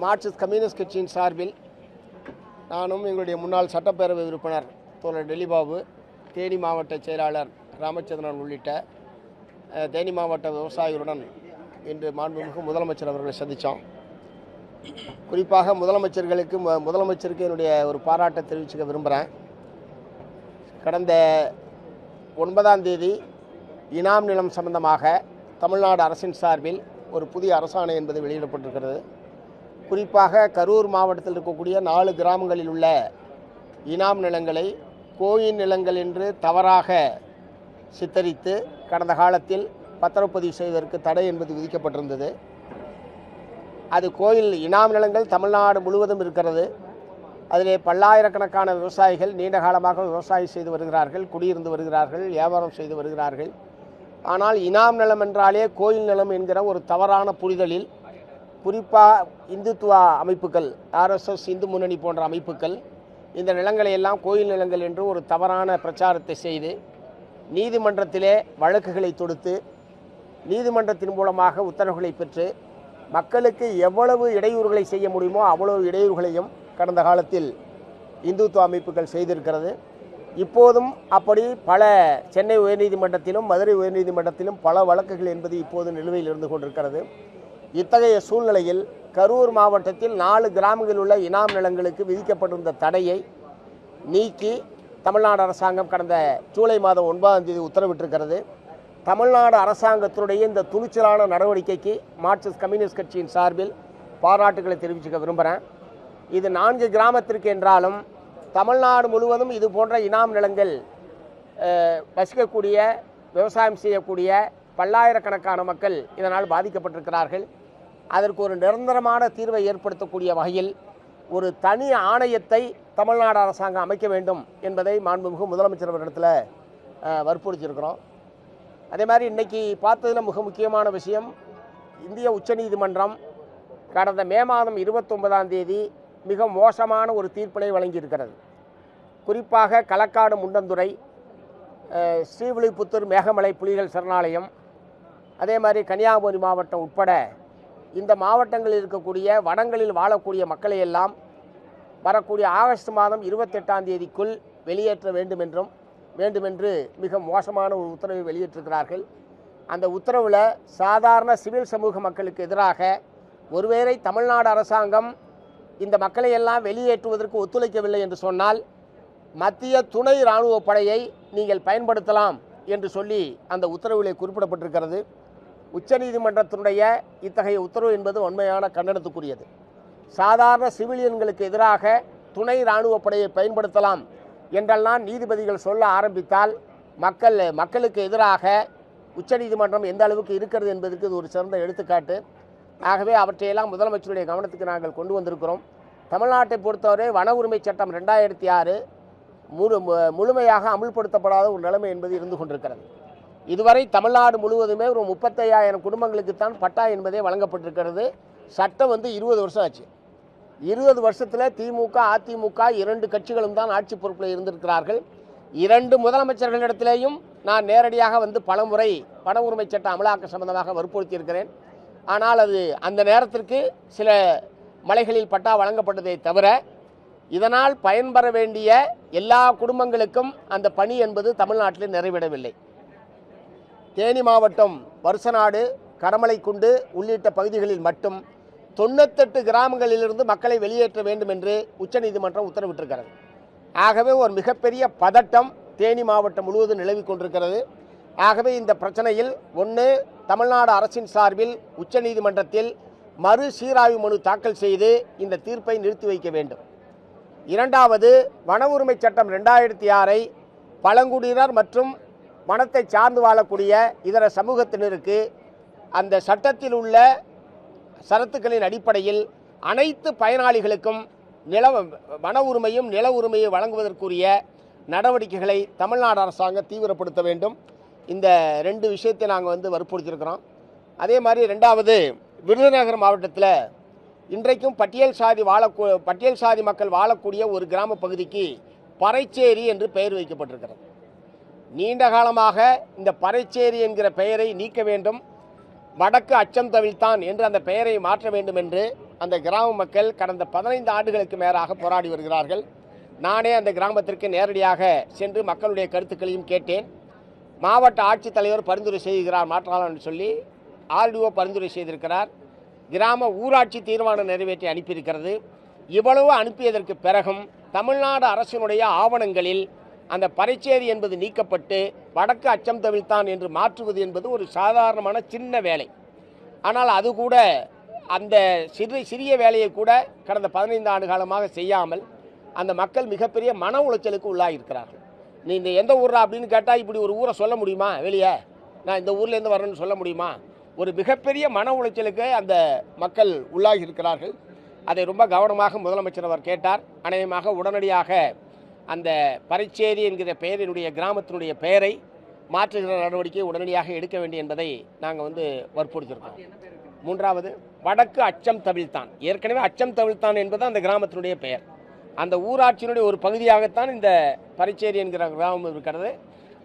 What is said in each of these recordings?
Marxist communist கட்சியின் சார்பில் நானும் எங்களுடைய முன்னாள் சட்டப்பேரவை உறுப்பினர் தோழர் டெல்லிபாபு, தேனி மாவட்ட செயலாளர் ராமச்சந்திரன் உள்ளிட்ட தேனி மாவட்ட விவசாயிகளுடன் இன்று மாண்புமிகு முதலமைச்சர் அவர்களை சந்தித்தோம். குறிப்பாக முதலமைச்சருக்கு என்னுடைய ஒரு பாராட்டை தெரிவிச்சுக்க விரும்புகிறேன். கடந்த 9ஆம் தேதி இனாம் நிலம் சம்பந்தமாக தமிழ்நாடு அரசின் சார்பில் ஒரு புதிய அரசாணை என்பது வெளியிடப்பட்டிருக்கிறது. குறிப்பாக கரூர் மாவட்டத்தில் இருக்கக்கூடிய 4 கிராமங்களில் உள்ள இனாம் நிலங்களை கோயில் நிலங்கள் என்று தவறாக சித்தரித்து கடந்த காலத்தில் பத்திரப்பதிவு செய்வதற்கு தடை என்பது விதிக்கப்பட்டிருந்தது. அது கோயில் இனாம் நிலங்கள் தமிழ்நாடு முழுவதும் இருக்கிறது. அதிலே பல்லாயிரக்கணக்கான விவசாயிகள் நீண்ட காலமாக விவசாயம் செய்து வருகிறார்கள், குடியிருந்து வருகிறார்கள், வியாபாரம் செய்து வருகிறார்கள். ஆனால் இனாம் நிலம் என்றாலே கோயில் நிலம் என்கிற ஒரு தவறான புரிதலில் குறிப்பாக இந்துத்துவ அமைப்புகள், RSS, இந்து முன்னணி போன்ற அமைப்புகள் இந்த நிலங்களை எல்லாம் கோயில் நிலங்கள் என்று ஒரு தவறான பிரச்சாரத்தை செய்து நீதிமன்றத்திலே வழக்குகளை தொடுத்து நீதிமன்றத்தின் மூலமாக உத்தரவுகளை பெற்று மக்களுக்கு எவ்வளவு இடையூறுகளை செய்ய முடியுமோ அவ்வளவு இடையூறுகளையும் கடந்த காலத்தில் இந்துத்துவ அமைப்புகள் செய்திருக்கிறது. இப்போதும் அப்படி பல சென்னை உயர்நீதிமன்றத்திலும் மதுரை உயர்நீதிமன்றத்திலும் பல வழக்குகள் என்பது இப்போது நிலுவையில் இருந்து கொண்டிருக்கிறது. இத்தகைய சூழ்நிலையில் கரூர் மாவட்டத்தில் 4 கிராமங்களில் உள்ள இனாம் நிலங்களுக்கு விதிக்கப்பட்டிருந்த தடையை நீக்கி தமிழ்நாடு அரசாங்கம் கடந்த ஜூலை மாதம் 9ஆம் தேதி உத்தரவிட்டிருக்கிறது. தமிழ்நாடு அரசாங்கத்தினுடைய இந்த துணிச்சலான நடவடிக்கைக்கு மார்க்சிஸ்ட் கம்யூனிஸ்ட் கட்சியின் சார்பில் பாராட்டுகளை தெரிவிச்சுக்க விரும்புகிறேன். இது 4 கிராமத்திற்கு என்றாலும் தமிழ்நாடு முழுவதும் இது போன்ற இனாம் நிலங்கள் வசிக்கக்கூடிய, விவசாயம் செய்யக்கூடிய பல்லாயிரக்கணக்கான மக்கள் இதனால் பாதிக்கப்பட்டிருக்கிறார்கள். அதற்கு ஒரு நிரந்தரமான தீர்வை ஏற்படுத்தக்கூடிய வகையில் ஒரு தனி ஆணையத்தை தமிழ்நாடு அரசாங்கம் அமைக்க வேண்டும் என்பதை மாண்புமிகு முதலமைச்சர் அவர்களிடத்தில் வற்புறுத்தியிருக்கிறோம். அதே மாதிரி இன்றைக்கி பார்த்ததில் மிக முக்கியமான விஷயம், இந்திய உச்சநீதிமன்றம் கடந்த மே மாதம் 29ஆம் தேதி மிக மோசமான ஒரு தீர்ப்பினை வழங்கியிருக்கிறது. குறிப்பாக களக்காடு முண்டந்துறை, ஸ்ரீவில்லிபுத்தூர் மேகமலை புலிகள் சரணாலயம், அதே மாதிரி கன்னியாகுமரி மாவட்டம் உட்பட இந்த மாவட்டங்களில் இருக்கக்கூடிய வனங்களில் வாழக்கூடிய மக்களை எல்லாம் வரக்கூடிய ஆகஸ்ட் மாதம் 28ஆம் தேதிக்குள் வெளியேற்ற வேண்டுமென்று மிக மோசமான ஒரு உத்தரவை வெளியிட்டிருக்கிறார்கள். அந்த உத்தரவில் சாதாரண சிவில் சமூக மக்களுக்கு எதிராக ஒருவேளை தமிழ்நாடு அரசாங்கம் இந்த மக்களை எல்லாம் வெளியேற்றுவதற்கு ஒத்துழைக்கவில்லை என்று சொன்னால் மத்திய துணை இராணுவ படையை நீங்கள் பயன்படுத்தலாம் என்று சொல்லி அந்த உத்தரவிலே குறிப்பிடப்பட்டிருக்கிறது. உச்சநீதிமன்றத்தினுடைய இத்தகைய உத்தரவு என்பது உண்மையான கண்டனத்துக்குரியது. சாதாரண சிவிலியன்களுக்கு எதிராக துணை இராணுவ படையை பயன்படுத்தலாம் என்றெல்லாம் நீதிபதிகள் சொல்ல ஆரம்பித்தால் மக்களுக்கு எதிராக உச்சநீதிமன்றம் எந்த அளவுக்கு இருக்கிறது என்பதற்கு இது ஒரு சிறந்த எடுத்துக்காட்டு. ஆகவே அவற்றையெல்லாம் முதலமைச்சருடைய கவனத்துக்கு நாங்கள் கொண்டு வந்திருக்கிறோம். தமிழ்நாட்டை பொறுத்தவரை வன உரிமை சட்டம் 2006 முழுமையாக அமுல்படுத்தப்படாத ஒரு நிலைமை என்பது இருந்து கொண்டிருக்கிறது. இதுவரை தமிழ்நாடு முழுவதுமே ஒரு 35,000 குடும்பங்களுக்குத்தான் பட்டா என்பதே வழங்கப்பட்டிருக்கிறது. சட்டம் 20 வருஷம் ஆச்சு. 20 வருஷத்தில் திமுக, அதிமுக 2 கட்சிகளும் தான் ஆட்சி பொறுப்பில் இருந்திருக்கிறார்கள். 2 முதலமைச்சர்களிடத்திலேயும் நான் நேரடியாக பலமுறை வன உரிமை சட்ட அமலாக்க சம்பந்தமாக வற்புறுத்தியிருக்கிறேன். ஆனால் அது அந்த நேரத்திற்கு சில மலைகளில் பட்டா வழங்கப்பட்டதை தவிர இதனால் பயன்பெற வேண்டிய எல்லா குடும்பங்களுக்கும் அந்த பணி என்பது தமிழ்நாட்டில் நிறைவேறவில்லை. தேனி மாவட்டம் வருசநாடு, கடமலைக்குண்டு உள்ளிட்ட பகுதிகளில் மட்டும் 98 கிராமங்களிலிருந்து மக்களை வெளியேற்ற வேண்டும் என்று உச்சநீதிமன்றம் உத்தரவிட்டிருக்கிறது. ஆகவே ஒரு மிகப்பெரிய பதட்டம் தேனி மாவட்டம் முழுவதும் நிலவி கொண்டிருக்கிறது. ஆகவே இந்த பிரச்சனையில் தமிழ்நாடு அரசின் சார்பில் உச்சநீதிமன்றத்தில் மறு சீராய்வு மனு தாக்கல் செய்து இந்த தீர்ப்பை நிறுத்தி வைக்க வேண்டும். 2வது, வன உரிமை சட்டம் 2006 பழங்குடியினர் மற்றும் வனத்தை சார்ந்து வாழக்கூடிய இதர சமூகத்தினருக்கு அந்த சட்டத்தில் உள்ள சரத்துக்களின் அடிப்படையில் அனைத்து பயனாளிகளுக்கும் வன உரிமையும் நில உரிமையை வழங்குவதற்குரிய நடவடிக்கைகளை தமிழ்நாடு அரசாங்கம் தீவிரப்படுத்த வேண்டும். இந்த 2 விஷயத்தை நாங்கள் வற்புறுத்தியிருக்கிறோம். அதே மாதிரி 2வது, விருதுநகர் மாவட்டத்தில் இன்றைக்கும் பட்டியல் சாதி மக்கள் வாழக்கூடிய ஒரு கிராம பகுதிக்கு பறைச்சேரி என்று பெயர் வைக்கப்பட்டிருக்கிறது. நீண்ட காலமாக இந்த பறைச்சேரி என்கிற பெயரை நீக்க வேண்டும், வடக்கு அச்சம் தவிழ்த்தான் என்று அந்த பெயரை மாற்ற வேண்டும் என்று அந்த கிராம மக்கள் கடந்த 15 ஆண்டுகளுக்கு மேலாக போராடி வருகிறார்கள். நானே அந்த கிராமத்திற்கு நேரடியாக சென்று மக்களுடைய கருத்துக்களையும் கேட்டேன். மாவட்ட ஆட்சித்தலைவர் பரிந்துரை செய்கிறார் மாற்றலாம் என்று சொல்லி ஆர்டிஓ பரிந்துரை செய்திருக்கிறார். கிராம ஊராட்சி தீர்மானம் நிறைவேற்றி அனுப்பியிருக்கிறது. இவ்வளவு அனுப்பியதற்கு பிறகும் தமிழ்நாடு அரசினுடைய ஆவணங்களில் அந்த பறைச்சேரி என்பது நீக்கப்பட்டு வடக்கு அச்சம் தவிழ்த்தான் என்று மாற்றுவது என்பது ஒரு சாதாரணமான சின்ன வேலை. ஆனால் அது கூட அந்த சிறிய வேலையை கூட கடந்த 15 ஆண்டு காலமாக செய்யாமல் அந்த மக்கள் மிகப்பெரிய மன உளைச்சலுக்கு உள்ளாகியிருக்கிறார்கள். நீ இந்த எந்த ஊரா அப்படின்னு கேட்டால் இப்படி ஒரு ஊரை சொல்ல முடியுமா? வெளியே நான் இந்த ஊர்லேருந்து வரேன்னு சொல்ல முடியுமா? ஒரு மிகப்பெரிய மன உளைச்சலுக்கு அந்த மக்கள் உள்ளாகி இருக்கிறார்கள். அதை ரொம்ப கவனமாக முதலமைச்சர் அவர் கேட்டார். அநேகமாக உடனடியாக அந்த பறைச்சேரி என்கிற பெயரினுடைய கிராமத்தினுடைய பெயரை மாற்றுகிற நடவடிக்கை உடனடியாக எடுக்க வேண்டும் என்பதை நாங்கள் வற்புறுத்திருக்கோம். மூன்றாவது, வடக்கு அச்சம் தவிழ்த்தான். ஏற்கனவே அச்சம் தவிழ்த்தான் என்பது அந்த கிராமத்தினுடைய பெயர். அந்த ஊராட்சியினுடைய ஒரு பகுதியாகத்தான் இந்த பறைச்சேரி என்கிற கிராமம் இருக்கிறது.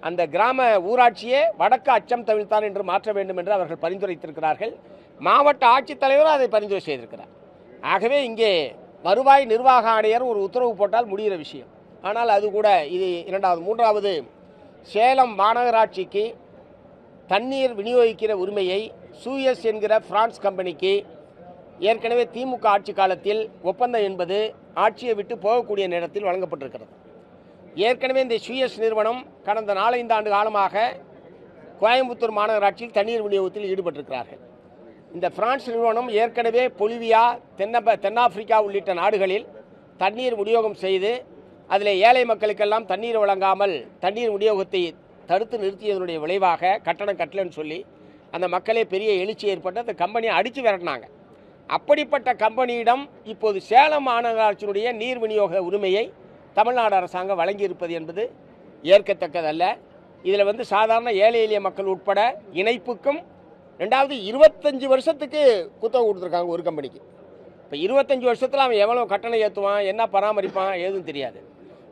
அந்த கிராம ஊராட்சியே வடக்கு அச்சம் தவிழ்த்தான் என்று மாற்ற வேண்டும் என்று அவர்கள் பரிந்துரைத்திருக்கிறார்கள். மாவட்ட ஆட்சித்தலைவர் அதை பரிந்துரை செய்திருக்கிறார். ஆகவே இங்கே வருவாய் நிர்வாக ஆணையர் ஒரு உத்தரவு போட்டால் முடிகிற விஷயம். ஆனால் அது கூட இது இரண்டாவது. மூன்றாவது, சேலம் மாநகராட்சிக்கு தண்ணீர் விநியோகிக்கிற உரிமையை சூயஸ் என்கிற பிரான்ஸ் கம்பெனிக்கு ஏற்கனவே திமுக ஆட்சி காலத்தில் ஒப்பந்தம் என்பது ஆட்சியை விட்டு போகக்கூடிய நேரத்தில் வழங்கப்பட்டிருக்கிறது. ஏற்கனவே இந்த சூயஸ் நிறுவனம் கடந்த 4-5 ஆண்டு காலமாக கோயம்புத்தூர் மாநகராட்சியில் தண்ணீர் விநியோகத்தில் ஈடுபட்டிருக்கிறார்கள். இந்த பிரான்ஸ் நிறுவனம் ஏற்கனவே பொலிவியா, தென்னாப்பிரிக்கா உள்ளிட்ட நாடுகளில் தண்ணீர் விநியோகம் செய்து அதில் ஏழை மக்களுக்கெல்லாம் தண்ணீர் வழங்காமல் தண்ணீர் விநியோகத்தை தடுத்து நிறுத்தியதனுடைய விளைவாக கட்டணம் கட்டலன்னு சொல்லி அந்த மக்களே பெரிய எழுச்சி ஏற்பட்டு அந்த கம்பெனியை அடித்து விரட்டினாங்க. அப்படிப்பட்ட கம்பெனியிடம் இப்போது சேலம் மாநகராட்சியினுடைய நீர் விநியோக உரிமையை தமிழ்நாடு அரசாங்கம் வழங்கியிருப்பது என்பது ஏற்கத்தக்கதல்ல. இதில் சாதாரண ஏழை எளிய மக்கள் உட்பட இணைப்புக்கும் 25 வருஷத்துக்கு குத்தகை கொடுத்துருக்காங்க ஒரு கம்பெனிக்கு. இப்போ 25 வருஷத்தில் அவன் எவ்வளோ கட்டணம் ஏற்றுவான், என்ன பராமரிப்பான், ஏதும் தெரியாது.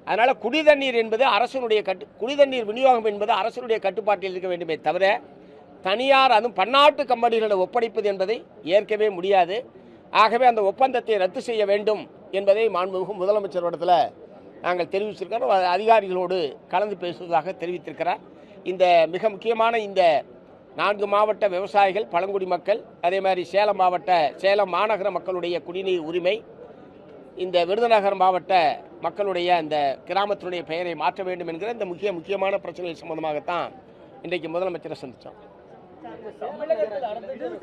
அதனால் குடிதண்ணீர் என்பது அரசனுடைய குடிதண்ணீர் விநியோகம் என்பது அரசனுடைய கட்டுப்பாட்டில் இருக்க வேண்டுமே தவிர தனியார் அதுவும் பன்னாட்டு கம்பெனிகளை ஒப்படைப்பது என்பதை ஏற்கவே முடியாது. ஆகவே அந்த ஒப்பந்தத்தை ரத்து செய்ய வேண்டும் என்பதை மாண்புமிகு முதலமைச்சரிடத்தில் நாங்கள் தெரிவித்திருக்கிறோம். அதிகாரிகளோடு கலந்து பேசுவதாக தெரிவித்திருக்கிறார். இந்த மிக முக்கியமான இந்த 4 மாவட்ட விவசாயிகள், பழங்குடி மக்கள், அதே மாதிரி சேலம் மாநகர மக்களுடைய குடிநீர் உரிமை, இந்த விருதுநகர் மாவட்ட மக்களுடைய அந்த கிராமத்தினுடைய பெயரை மாற்ற வேண்டும் என்கிற இந்த முக்கியமான பிரச்சனைகள் சம்பந்தமாகத்தான் இன்றைக்கு முதலமைச்சரை சந்தித்தோம்.